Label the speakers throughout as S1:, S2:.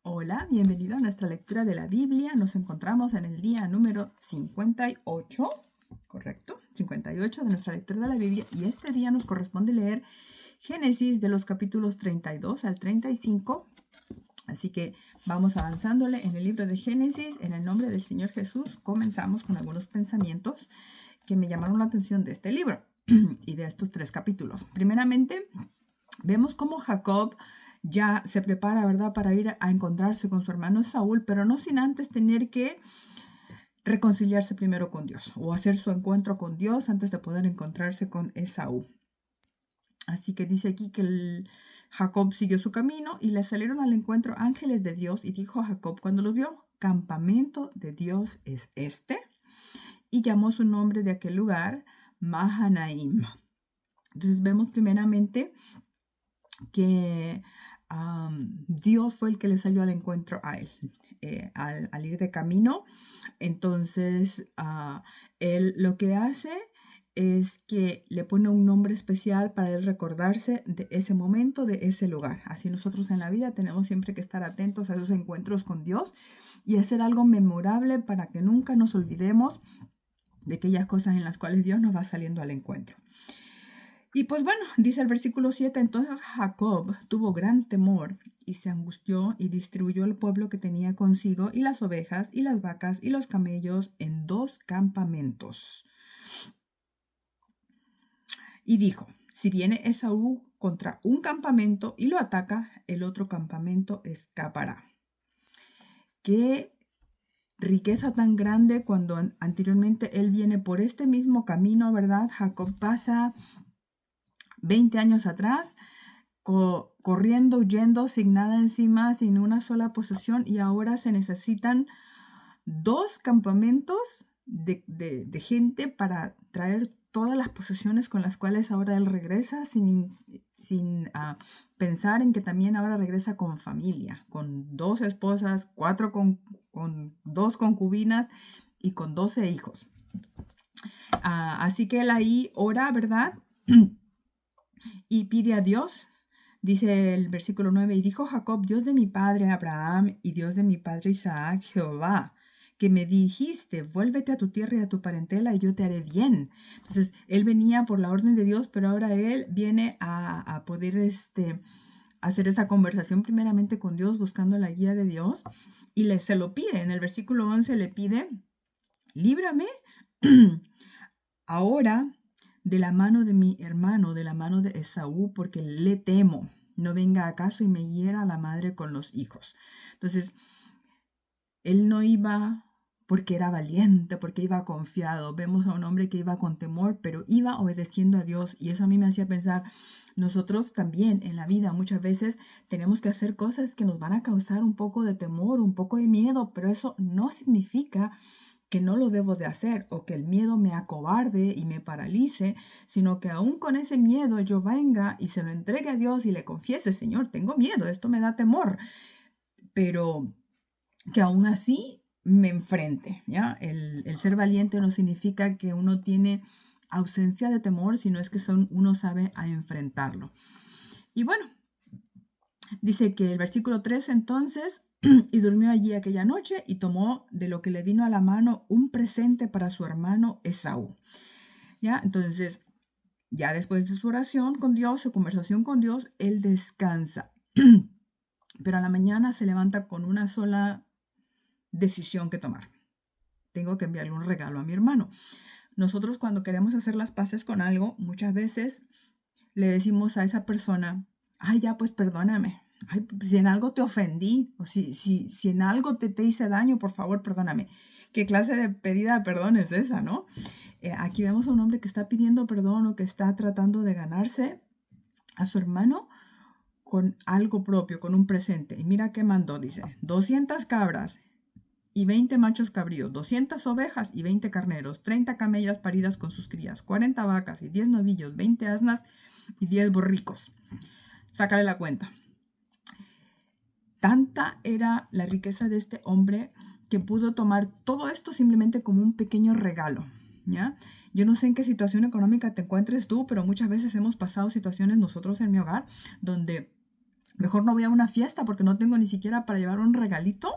S1: Hola, bienvenido a nuestra lectura de la Biblia. Nos encontramos en el día número 58, ¿correcto? 58 de nuestra lectura de la Biblia y este día nos corresponde leer Génesis de los capítulos 32 al 35. Así que vamos avanzándole en el libro de Génesis. En el nombre del Señor Jesús comenzamos con algunos pensamientos que me llamaron la atención de este libro y de estos 3 capítulos. Primeramente, vemos cómo Jacob ya se prepara, ¿verdad?, para ir a encontrarse con su hermano Saúl, pero no sin antes tener que reconciliarse primero con Dios o hacer su encuentro con Dios antes de poder encontrarse con Esaú. Así que dice aquí que Jacob siguió su camino y le salieron al encuentro ángeles de Dios y dijo a Jacob cuando los vio: campamento de Dios es este. Y llamó su nombre de aquel lugar Mahanaim. Entonces vemos primeramente que Dios fue el que le salió al encuentro a él al ir de camino. Entonces él lo que hace es que le pone un nombre especial para él recordarse de ese momento, de ese lugar. Así nosotros en la vida tenemos siempre que estar atentos a esos encuentros con Dios y hacer algo memorable para que nunca nos olvidemos de aquellas cosas en las cuales Dios nos va saliendo al encuentro. Y pues bueno, dice el versículo 7, entonces Jacob tuvo gran temor y se angustió y distribuyó el pueblo que tenía consigo y las ovejas y las vacas y los camellos en 2 campamentos. Y dijo: si viene Esaú contra un campamento y lo ataca, el otro campamento escapará. Qué riqueza tan grande cuando anteriormente él viene por este mismo camino, ¿verdad? Jacob pasa 20 años atrás, corriendo, huyendo, sin nada encima, sin una sola posesión, y ahora se necesitan 2 campamentos de gente para traer todas las posesiones con las cuales ahora él regresa, sin pensar en que también ahora regresa con familia, con 2 esposas, 4 con 2 concubinas y con 12 hijos. Así que él ahí ora, ¿verdad? Y pide a Dios. Dice el versículo 9, y dijo Jacob: Dios de mi padre Abraham y Dios de mi padre Isaac, Jehová, que me dijiste: vuélvete a tu tierra y a tu parentela y yo te haré bien. Entonces, él venía por la orden de Dios, pero ahora él viene a poder hacer esa conversación primeramente con Dios, buscando la guía de Dios, y se lo pide. En el versículo 11 le pide: líbrame ahora de la mano de mi hermano, de la mano de Esaú, porque le temo. No venga acaso y me hiera la madre con los hijos. Entonces, él no iba porque era valiente, porque iba confiado. Vemos a un hombre que iba con temor, pero iba obedeciendo a Dios. Y eso a mí me hacía pensar, nosotros también en la vida muchas veces tenemos que hacer cosas que nos van a causar un poco de temor, un poco de miedo, pero eso no significa que no lo debo de hacer o que el miedo me acobarde y me paralice, sino que aún con ese miedo yo venga y se lo entregue a Dios y le confiese: Señor, tengo miedo, esto me da temor, pero que aún así me enfrente, ¿ya? El ser valiente no significa que uno tiene ausencia de temor, sino es que uno sabe a enfrentarlo. Y bueno, dice que el versículo 3 entonces, y durmió allí aquella noche y tomó de lo que le vino a la mano un presente para su hermano Esaú. ¿Ya? Entonces, ya después de su oración con Dios, su conversación con Dios, él descansa. Pero a la mañana se levanta con una sola decisión que tomar. Tengo que enviarle un regalo a mi hermano. Nosotros cuando queremos hacer las paces con algo, muchas veces le decimos a esa persona: ay, ya, pues perdóname. Ay, si en algo te ofendí, o si en algo te hice daño, por favor, perdóname. ¿Qué clase de pedida de perdón es esa, no? Aquí vemos a un hombre que está pidiendo perdón o que está tratando de ganarse a su hermano con algo propio, con un presente. Y mira qué mandó, dice: 200 cabras y 20 machos cabríos, 200 ovejas y 20 carneros, 30 camellas paridas con sus crías, 40 vacas y 10 novillos, 20 asnas y 10 borricos. Sácale la cuenta. Tanta era la riqueza de este hombre que pudo tomar todo esto simplemente como un pequeño regalo, ¿ya? Yo no sé en qué situación económica te encuentres tú, pero muchas veces hemos pasado situaciones nosotros en mi hogar donde Mejor no voy a una fiesta porque no tengo ni siquiera para llevar un regalito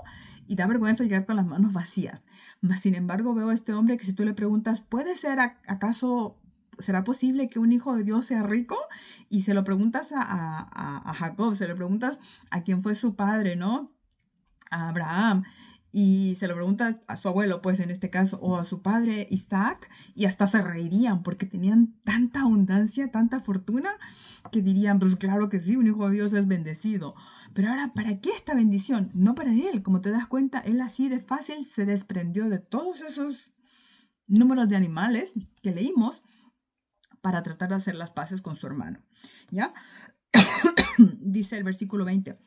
S1: y da vergüenza llegar con las manos vacías. Mas, sin embargo, veo a este hombre que si tú le preguntas, ¿puede ser acaso, será posible que un hijo de Dios sea rico? Y se lo preguntas a Jacob, se lo preguntas a quién fue su padre, ¿no? A Abraham. Y se lo pregunta a su abuelo, pues en este caso, o a su padre Isaac, y hasta se reirían porque tenían tanta abundancia, tanta fortuna, que dirían, pues claro que sí, un hijo de Dios es bendecido. Pero ahora, ¿para qué esta bendición? No para él, como te das cuenta, él así de fácil se desprendió de todos esos números de animales que leímos para tratar de hacer las paces con su hermano. ¿Ya? Dice el versículo 20.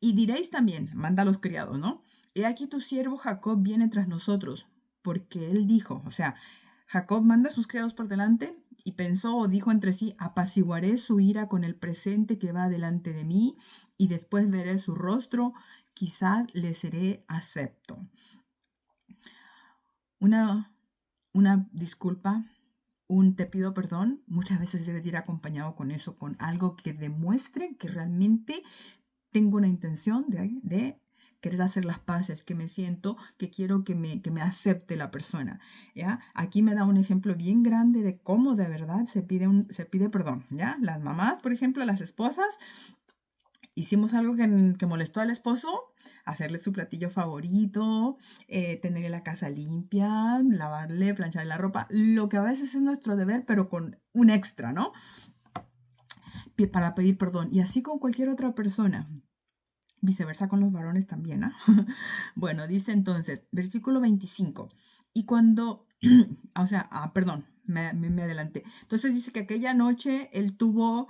S1: Y diréis también, manda a los criados, ¿no? He aquí tu siervo Jacob viene tras nosotros, porque él dijo, o sea, Jacob manda a sus criados por delante y pensó o dijo entre sí, apaciguaré su ira con el presente que va delante de mí y después veré su rostro, quizás le seré acepto. Una disculpa, un te pido perdón, muchas veces debe de ir acompañado con eso, con algo que demuestre que realmente tengo una intención de querer hacer las paces, que me siento, que quiero que me acepte la persona, ¿ya? Aquí me da un ejemplo bien grande de cómo de verdad se pide perdón, ¿ya? Las mamás, por ejemplo, las esposas, hicimos algo que molestó al esposo, hacerle su platillo favorito, tenerle la casa limpia, lavarle, plancharle la ropa, lo que a veces es nuestro deber, pero con un extra, ¿no? Para pedir perdón. Y así con cualquier otra persona. Viceversa con los varones también, ¿ah? Bueno, dice entonces, versículo 25. Y cuando, o sea, perdón, me adelanté. Entonces dice que aquella noche él tuvo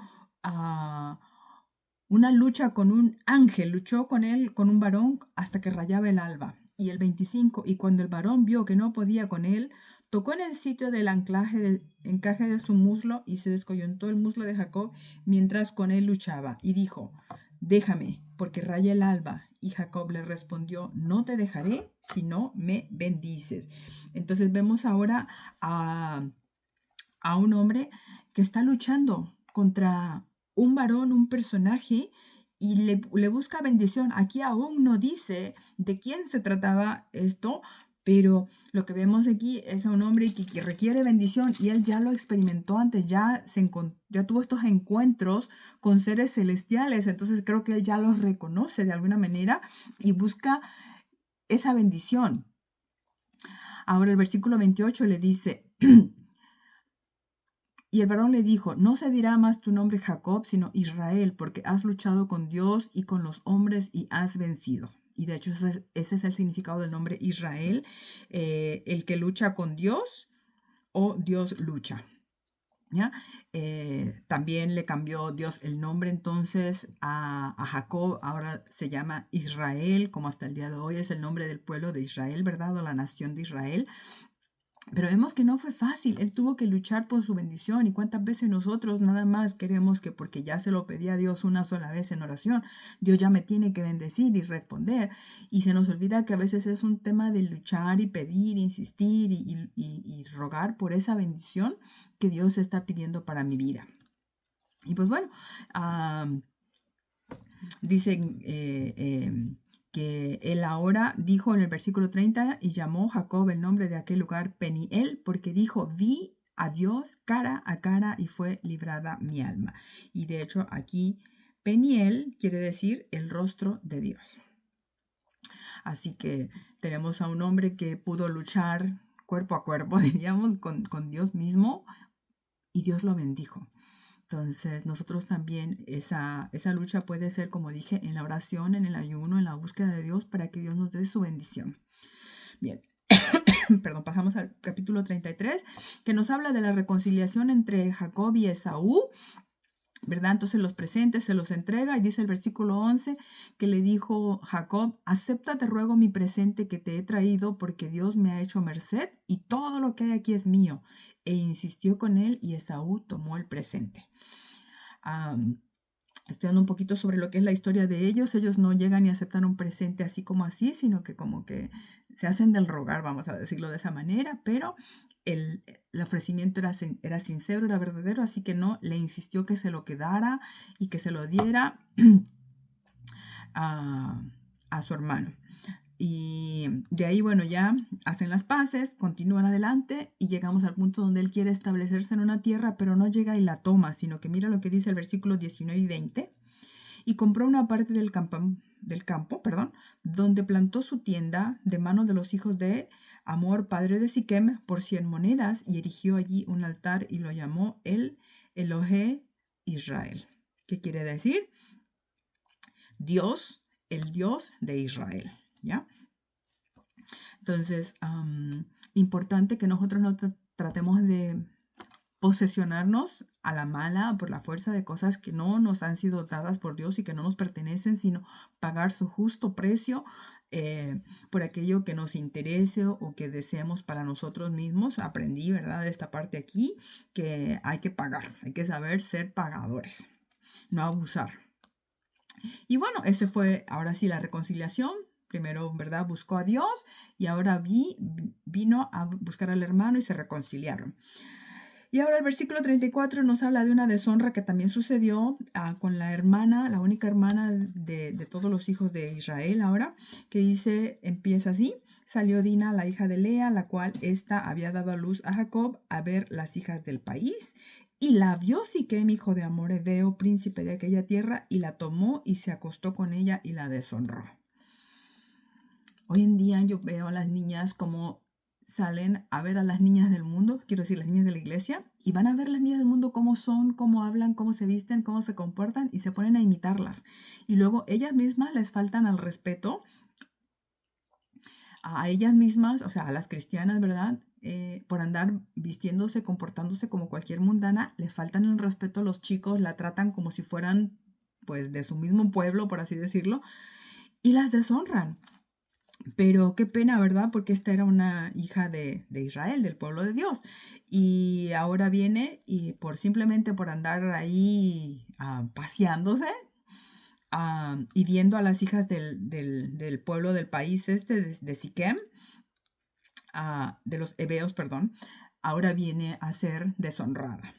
S1: una lucha con un ángel, luchó con él, con un varón, hasta que rayaba el alba. Y el 25, y cuando el varón vio que no podía con él, tocó en el sitio del encaje de su muslo y se descoyuntó el muslo de Jacob mientras con él luchaba. Y dijo, déjame, porque raya el alba. Y Jacob le respondió, no te dejaré si no me bendices. Entonces vemos ahora a un hombre que está luchando contra un varón, un personaje, y le busca bendición. Aquí aún no dice de quién se trataba esto, pero lo que vemos aquí es a un hombre que requiere bendición y él ya lo experimentó antes, ya tuvo estos encuentros con seres celestiales, entonces creo que él ya los reconoce de alguna manera y busca esa bendición. Ahora el versículo 28 le dice, y el varón le dijo, no se dirá más tu nombre Jacob, sino Israel, porque has luchado con Dios y con los hombres y has vencido. Y de hecho ese es el significado del nombre Israel, el que lucha con Dios o Dios lucha. ¿Ya? También le cambió Dios el nombre entonces a Jacob, ahora se llama Israel, como hasta el día de hoy es el nombre del pueblo de Israel, ¿verdad? O la nación de Israel. Pero vemos que no fue fácil, él tuvo que luchar por su bendición. ¿Y cuántas veces nosotros nada más queremos que porque ya se lo pedí a Dios una sola vez en oración, Dios ya me tiene que bendecir y responder? Y se nos olvida que a veces es un tema de luchar y pedir, insistir y rogar por esa bendición que Dios está pidiendo para mi vida. Y pues bueno, dicen que él ahora dijo en el versículo 30, y llamó Jacob el nombre de aquel lugar Peniel, porque dijo, vi a Dios cara a cara y fue librada mi alma. Y de hecho aquí Peniel quiere decir el rostro de Dios. Así que tenemos a un hombre que pudo luchar cuerpo a cuerpo, diríamos, con Dios mismo, y Dios lo bendijo. Entonces, nosotros también esa lucha puede ser, como dije, en la oración, en el ayuno, en la búsqueda de Dios para que Dios nos dé su bendición. Bien, perdón, pasamos al capítulo 33, que nos habla de la reconciliación entre Jacob y Esaú, ¿verdad? Entonces los presentes se los entrega y dice el versículo 11 que le dijo Jacob, acepta te ruego mi presente que te he traído porque Dios me ha hecho merced y todo lo que hay aquí es mío. E insistió con él y Esaú tomó el presente. Estudiando un poquito sobre lo que es la historia de ellos no llegan y aceptan un presente así como así, sino que como que se hacen del rogar, vamos a decirlo de esa manera, pero el ofrecimiento era sincero, era verdadero, así que no, le insistió que se lo quedara y que se lo diera a, a su hermano. Y de ahí, bueno, ya hacen las paces, continúan adelante y llegamos al punto donde él quiere establecerse en una tierra, pero no llega y la toma, sino que mira lo que dice el versículo 19 y 20. Y compró una parte del campo, donde plantó su tienda de mano de los hijos de Hamor, padre de Siquem, por 100 monedas, y erigió allí un altar y lo llamó el Elohe Israel. ¿Qué quiere decir? Dios, el Dios de Israel, ¿ya? Entonces, importante que nosotros no tratemos de posesionarnos a la mala por la fuerza de cosas que no nos han sido dadas por Dios y que no nos pertenecen, sino pagar su justo precio por aquello que nos interese o que deseemos para nosotros mismos. Aprendí, ¿verdad? De esta parte aquí, que hay que pagar, hay que saber ser pagadores, no abusar. Y bueno, ese fue ahora sí la reconciliación. Primero, ¿verdad? Buscó a Dios y ahora vino a buscar al hermano y se reconciliaron. Y ahora el versículo 34 nos habla de una deshonra que también sucedió con la hermana, la única hermana de todos los hijos de Israel ahora, que dice, empieza así: salió Dina, la hija de Lea, la cual ésta había dado a luz a Jacob, a ver las hijas del país. Y la vio Siquem, hijo de Hamor heveo, príncipe de aquella tierra, y la tomó y se acostó con ella y la deshonró. Hoy en día yo veo a las niñas como salen a ver a las niñas del mundo, quiero decir las niñas de la iglesia, y van a ver las niñas del mundo cómo son, cómo hablan, cómo se visten, cómo se comportan, y se ponen a imitarlas. Y luego ellas mismas les faltan al respeto a ellas mismas, o sea, a las cristianas, ¿verdad? Por andar vistiéndose, comportándose como cualquier mundana, les faltan el respeto a los chicos, la tratan como si fueran, pues, de su mismo pueblo, por así decirlo, y las deshonran. Pero qué pena, ¿verdad? Porque esta era una hija de Israel, del pueblo de Dios. Y ahora viene y simplemente por andar ahí paseándose y viendo a las hijas del pueblo del país de Siquem, de los heveos, perdón, ahora viene a ser deshonrada.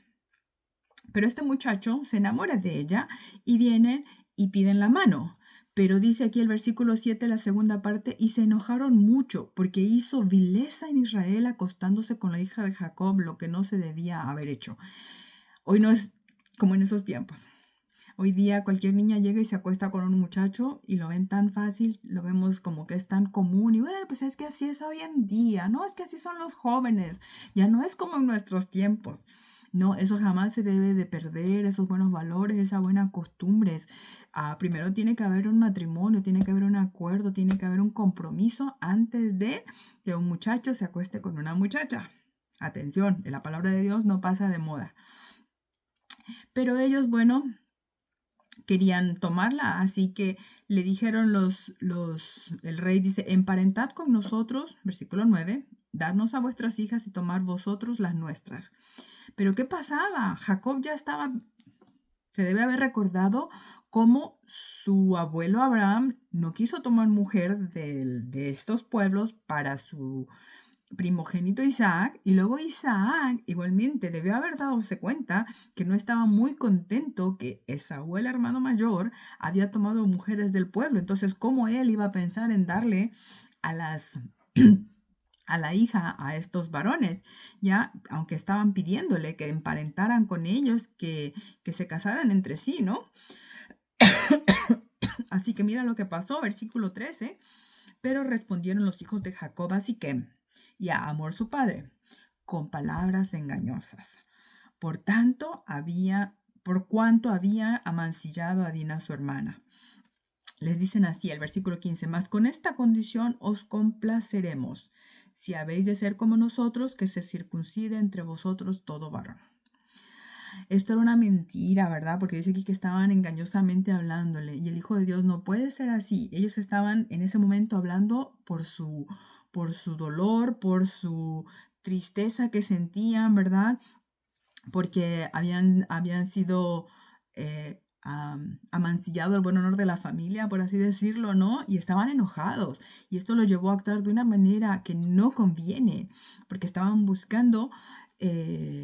S1: Pero este muchacho se enamora de ella y vienen y piden la mano. Pero dice aquí el versículo 7, la segunda parte, y se enojaron mucho porque hizo vileza en Israel acostándose con la hija de Jacob, lo que no se debía haber hecho. Hoy no es como en esos tiempos. Hoy día cualquier niña llega y se acuesta con un muchacho y lo ven tan fácil, lo vemos como que es tan común y bueno, pues es que así es hoy en día, ¿no? Es que así son los jóvenes, ya no es como en nuestros tiempos. No, eso jamás se debe de perder, esos buenos valores, esas buenas costumbres. Primero tiene que haber un matrimonio, tiene que haber un acuerdo, tiene que haber un compromiso antes de que un muchacho se acueste con una muchacha. Atención, la palabra de Dios no pasa de moda. Pero ellos, bueno, querían tomarla, así que le dijeron el rey dice, emparentad con nosotros, versículo 9, darnos a vuestras hijas y tomar vosotros las nuestras. Pero ¿qué pasaba? Jacob ya estaba, se debe haber recordado cómo su abuelo Abraham no quiso tomar mujer de estos pueblos para su primogénito Isaac, y luego Isaac igualmente debió haber dado cuenta que no estaba muy contento que Esaú, el hermano mayor, había tomado mujeres del pueblo. Entonces, ¿cómo él iba a pensar en darle a a la hija a estos varones? Ya, aunque estaban pidiéndole que emparentaran con ellos, que se casaran entre sí, ¿no? Así que mira lo que pasó, versículo 13. Pero respondieron los hijos de Jacob a Siquem y a Hamor su padre, con palabras engañosas. Por cuanto había amancillado a Dina su hermana. Les dicen así, el versículo 15, mas con esta condición os complaceremos, si habéis de ser como nosotros, que se circuncide entre vosotros todo varón. Esto era una mentira, ¿verdad? Porque dice aquí que estaban engañosamente hablándole y el Hijo de Dios no puede ser así. Ellos estaban en ese momento hablando por su dolor, por su tristeza que sentían, ¿verdad? Porque habían sido amancillado el buen honor de la familia, por así decirlo, ¿no? Y estaban enojados. Y esto los llevó a actuar de una manera que no conviene, porque estaban buscando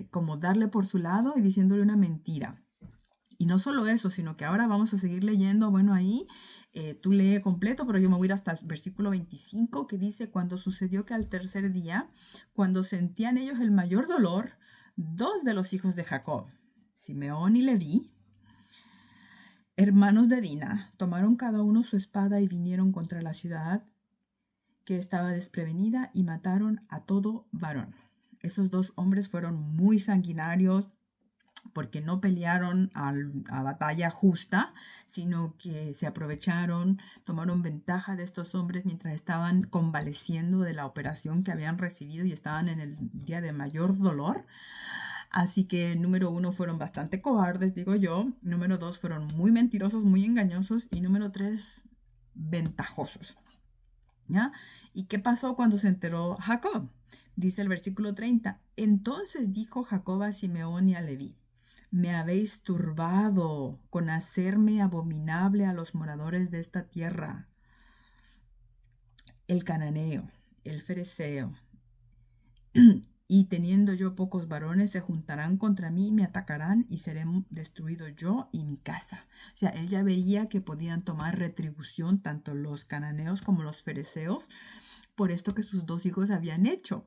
S1: como darle por su lado y diciéndole una mentira. Y no solo eso, sino que ahora vamos a seguir leyendo, bueno, ahí tú lee completo, pero yo me voy a ir hasta el versículo 25 que dice, cuando sucedió que al tercer día, cuando sentían ellos el mayor dolor, dos de los hijos de Jacob, Simeón y Leví, hermanos de Dina, tomaron cada uno su espada y vinieron contra la ciudad que estaba desprevenida y mataron a todo varón. Esos dos hombres fueron muy sanguinarios, porque no pelearon a batalla justa, sino que se aprovecharon, tomaron ventaja de estos hombres mientras estaban convaleciendo de la operación que habían recibido y estaban en el día de mayor dolor. Así que número 1 fueron bastante cobardes, digo yo. Número 2 fueron muy mentirosos, muy engañosos. Y número 3, ventajosos. ¿Ya? ¿Y qué pasó cuando se enteró Jacob? Dice el versículo 30. Entonces dijo Jacob a Simeón y a Leví, me habéis turbado con hacerme abominable a los moradores de esta tierra. El cananeo, el fereceo, y teniendo yo pocos varones, se juntarán contra mí, me atacarán y seré destruido yo y mi casa. O sea, él ya veía que podían tomar retribución tanto los cananeos como los fereceos por esto que sus dos hijos habían hecho.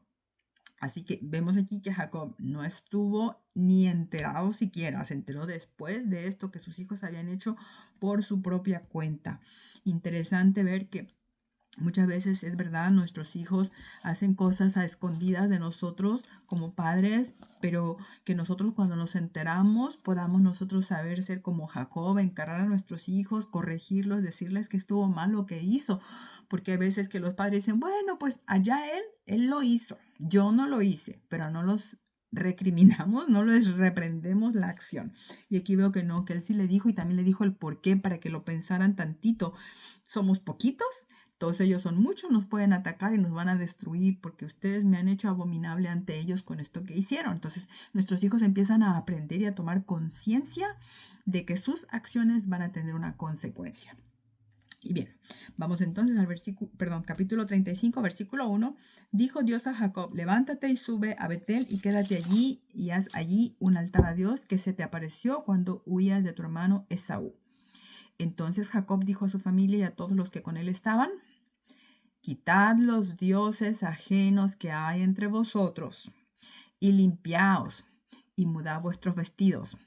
S1: Así que vemos aquí que Jacob no estuvo ni enterado siquiera, se enteró después de esto que sus hijos habían hecho por su propia cuenta. Interesante ver que muchas veces es verdad, nuestros hijos hacen cosas a escondidas de nosotros como padres, pero que nosotros cuando nos enteramos podamos nosotros saber ser como Jacob, encarar a nuestros hijos, corregirlos, decirles que estuvo mal lo que hizo, porque hay veces que los padres dicen, bueno, pues allá él lo hizo, yo no lo hice, pero no los recriminamos, no les reprendemos la acción. Y aquí veo que no, que él sí le dijo y también le dijo el por qué para que lo pensaran tantito. Somos poquitos, todos ellos son muchos, nos pueden atacar y nos van a destruir porque ustedes me han hecho abominable ante ellos con esto que hicieron. Entonces nuestros hijos empiezan a aprender y a tomar conciencia de que sus acciones van a tener una consecuencia. Y bien, vamos entonces al capítulo 35, versículo 1. Dijo Dios a Jacob, levántate y sube a Betel y quédate allí y haz allí un altar a Dios que se te apareció cuando huías de tu hermano Esaú. Entonces Jacob dijo a su familia y a todos los que con él estaban, quitad los dioses ajenos que hay entre vosotros y limpiaos y mudad vuestros vestidos.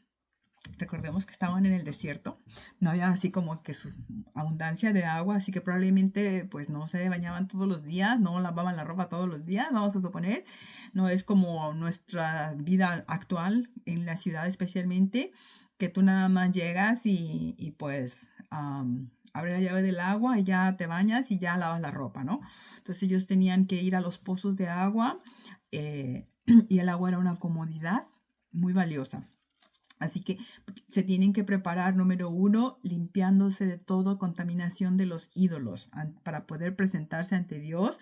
S1: Recordemos que estaban en el desierto, no había así como que su abundancia de agua, así que probablemente pues no se bañaban todos los días, no lavaban la ropa todos los días, vamos a suponer. No es como nuestra vida actual en la ciudad especialmente, que tú nada más llegas y pues abres la llave del agua y ya te bañas y ya lavas la ropa, ¿no? Entonces ellos tenían que ir a los pozos de agua y el agua era una comodidad muy valiosa. Así que se tienen que preparar, número 1, limpiándose de toda contaminación de los ídolos para poder presentarse ante Dios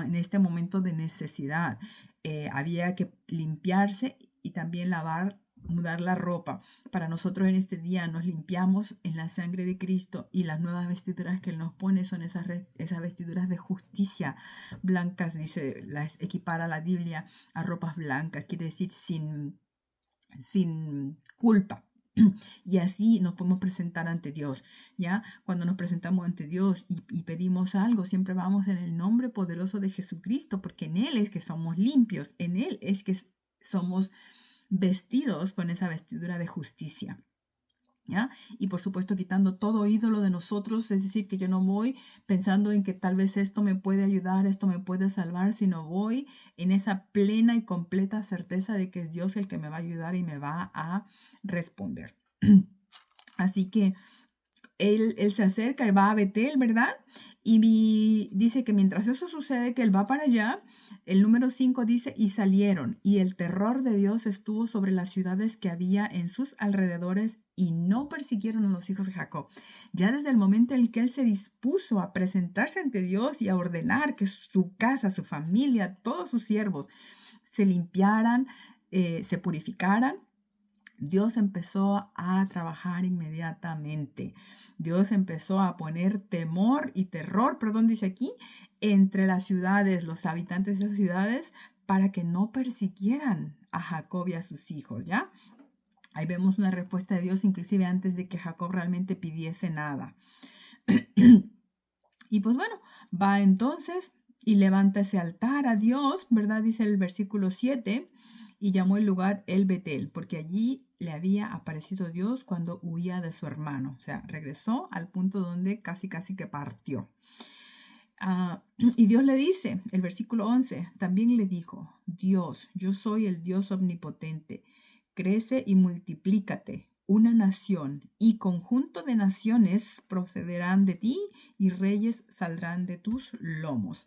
S1: en este momento de necesidad. Había que limpiarse y también mudar la ropa. Para nosotros en este día nos limpiamos en la sangre de Cristo y las nuevas vestiduras que Él nos pone son esas vestiduras de justicia blancas, dice, las equipara la Biblia a ropas blancas, quiere decir sin culpa. Y así nos podemos presentar ante Dios, ¿ya? Cuando nos presentamos ante Dios y pedimos algo, siempre vamos en el nombre poderoso de Jesucristo, porque en Él es que somos limpios, en Él es que somos vestidos con esa vestidura de justicia. ¿Ya? Y por supuesto quitando todo ídolo de nosotros, es decir, que yo no voy pensando en que tal vez esto me puede ayudar, esto me puede salvar, sino voy en esa plena y completa certeza de que es Dios el que me va a ayudar y me va a responder. Así que él se acerca y va a Betel, ¿verdad? Y dice que mientras eso sucede, que él va para allá, el número 5 dice, y salieron, y el terror de Dios estuvo sobre las ciudades que había en sus alrededores, y no persiguieron a los hijos de Jacob. Ya desde el momento en que él se dispuso a presentarse ante Dios y a ordenar que su casa, su familia, todos sus siervos se limpiaran, se purificaran, Dios empezó a trabajar inmediatamente. Dios empezó a poner temor y terror, perdón, dice aquí, entre las ciudades, los habitantes de las ciudades, para que no persiguieran a Jacob y a sus hijos, ¿ya? Ahí vemos una respuesta de Dios inclusive antes de que Jacob realmente pidiese nada. Y pues bueno, va entonces y levanta ese altar a Dios, ¿verdad? Dice el versículo 7, y llamó el lugar El Betel, porque allí le había aparecido Dios cuando huía de su hermano. O sea, regresó al punto donde casi que partió. Y Dios le dice, el versículo 11, también le dijo, Dios, yo soy el Dios omnipotente, crece y multiplícate. Una nación y conjunto de naciones procederán de ti y reyes saldrán de tus lomos.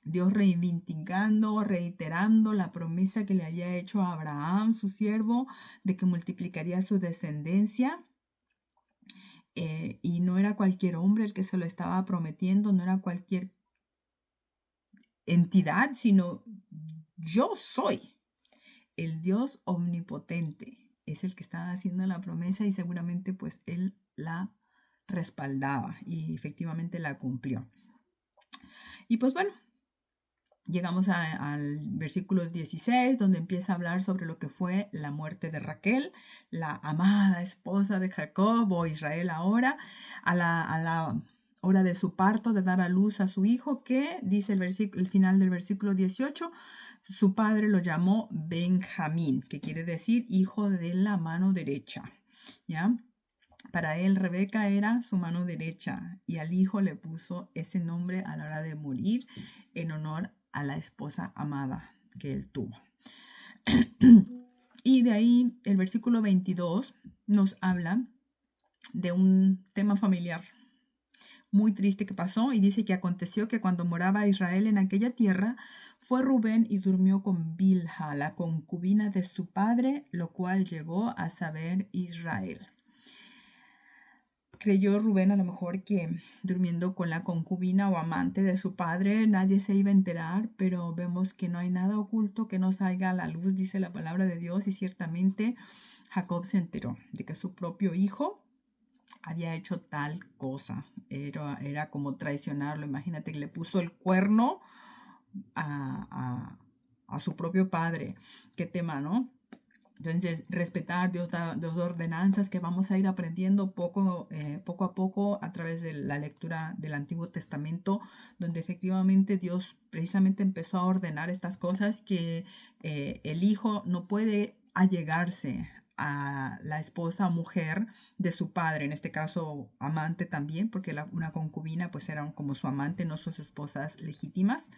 S1: Dios reivindicando, reiterando la promesa que le había hecho a Abraham, su siervo, de que multiplicaría su descendencia. Y no era cualquier hombre el que se lo estaba prometiendo, no era cualquier entidad, sino yo soy el Dios omnipotente. Es el que estaba haciendo la promesa y seguramente pues él la respaldaba y efectivamente la cumplió. Y pues bueno, llegamos al versículo 16, donde empieza a hablar sobre lo que fue la muerte de Raquel, la amada esposa de Jacob o Israel ahora, a la hora de su parto, de dar a luz a su hijo, que dice el final del versículo 18, su padre lo llamó Benjamín, que quiere decir hijo de la mano derecha, ¿ya? Para él, Rebeca era su mano derecha y al hijo le puso ese nombre a la hora de morir en honor a la esposa amada que él tuvo. Y de ahí el versículo 22 nos habla de un tema familiar muy triste que pasó y dice que aconteció que cuando moraba Israel en aquella tierra, fue Rubén y durmió con Bilha, la concubina de su padre, lo cual llegó a saber Israel. Creyó Rubén a lo mejor que durmiendo con la concubina o amante de su padre nadie se iba a enterar, pero vemos que no hay nada oculto que no salga a la luz, dice la palabra de Dios, y ciertamente Jacob se enteró de que su propio hijo había hecho tal cosa. Era como traicionarlo. Imagínate que le puso el cuerno a su propio padre. Qué tema, ¿no? Entonces, respetar, Dios da dos ordenanzas que vamos a ir aprendiendo poco a poco a través de la lectura del Antiguo Testamento, donde efectivamente Dios precisamente empezó a ordenar estas cosas que el hijo no puede allegarse a la esposa o mujer de su padre, en este caso amante también, porque una concubina pues era como su amante, no sus esposas legítimas.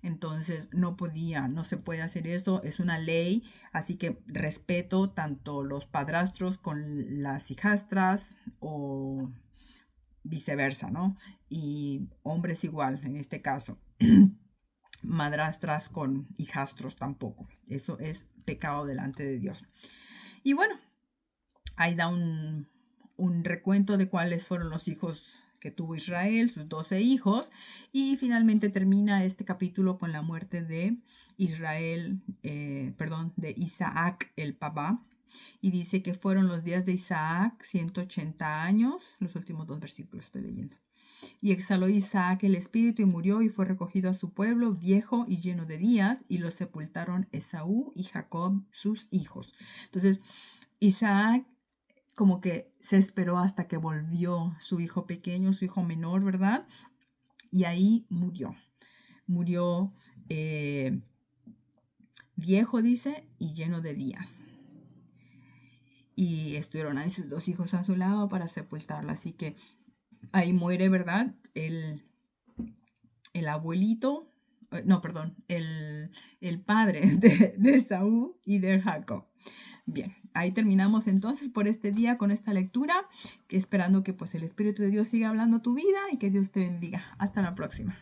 S1: Entonces no se puede hacer eso, es una ley, así que respeto tanto los padrastros con las hijastras o viceversa, ¿no? Y hombres igual, en este caso. Madrastras con hijastros tampoco. Eso es pecado delante de Dios. Y bueno, ahí da un recuento de cuáles fueron los hijos que tuvo Israel, sus 12 hijos, y finalmente termina este capítulo con la muerte de de Isaac el papá, y dice que fueron los días de Isaac 180 años, los últimos dos versículos estoy leyendo. Y exhaló Isaac el espíritu y murió y fue recogido a su pueblo, viejo y lleno de días, y lo sepultaron Esaú y Jacob, sus hijos. Entonces, Isaac como que se esperó hasta que volvió su hijo pequeño, su hijo menor, ¿verdad? Y ahí murió. Murió viejo, dice, y lleno de días. Y estuvieron ahí sus dos hijos a su lado para sepultarlo. Así que ahí muere, ¿verdad? El abuelito, no, perdón, el padre de Saúl y de Jacob. Bien, ahí terminamos entonces por este día con esta lectura, que esperando que pues el Espíritu de Dios siga hablando tu vida y que Dios te bendiga. Hasta la próxima.